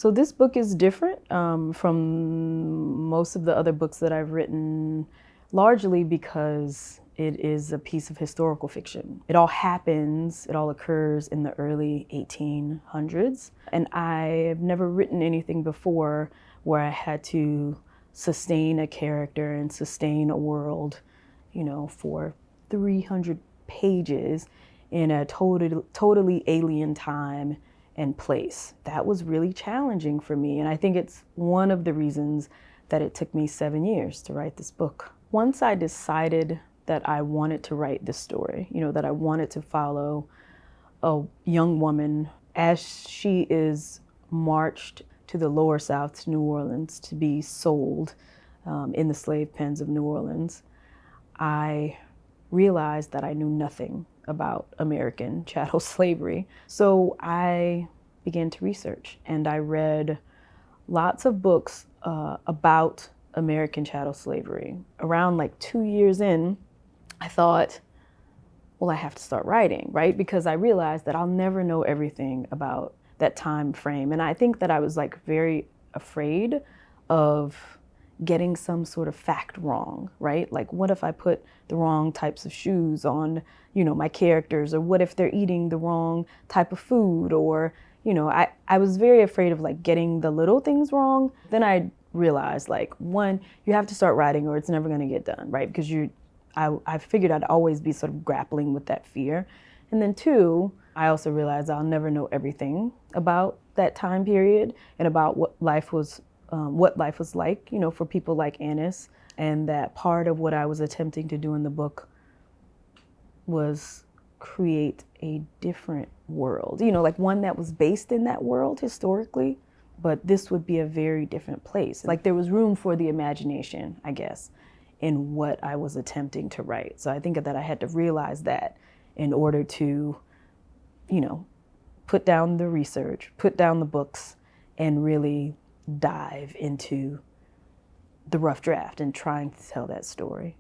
So this book is different from most of the other books that I've written, largely because it is a piece of historical fiction. It all occurs in the early 1800s. And I've never written anything before where I had to sustain a character and sustain a world, for 300 pages in a totally alien time and place. That was really challenging for me. And I think it's one of the reasons that it took me 7 years to write this book. Once I decided that I wanted to write this story, that I wanted to follow a young woman as she is marched to the lower South, to New Orleans, to be sold in the slave pens of New Orleans, I realized that I knew nothing about American chattel slavery. So I began to research, and I read lots of books about American chattel slavery. Around 2 years in, I thought, well, I have to start writing, right? Because I realized that I'll never know everything about that time frame. And I think that I was very afraid of getting some sort of fact wrong, right? What if I put the wrong types of shoes on, my characters, or what if they're eating the wrong type of food, or, I was very afraid of getting the little things wrong. Then I realized, one, you have to start writing or it's never gonna get done, right? Because I figured I'd always be sort of grappling with that fear. And then two, I also realized I'll never know everything about that time period and about what life was like, for people like Annis. And that part of what I was attempting to do in the book was create a different world, one that was based in that world historically, but this would be a very different place. There was room for the imagination, I guess, in what I was attempting to write. So I think that I had to realize that in order to, put down the research, put down the books, and really dive into the rough draft and trying to tell that story.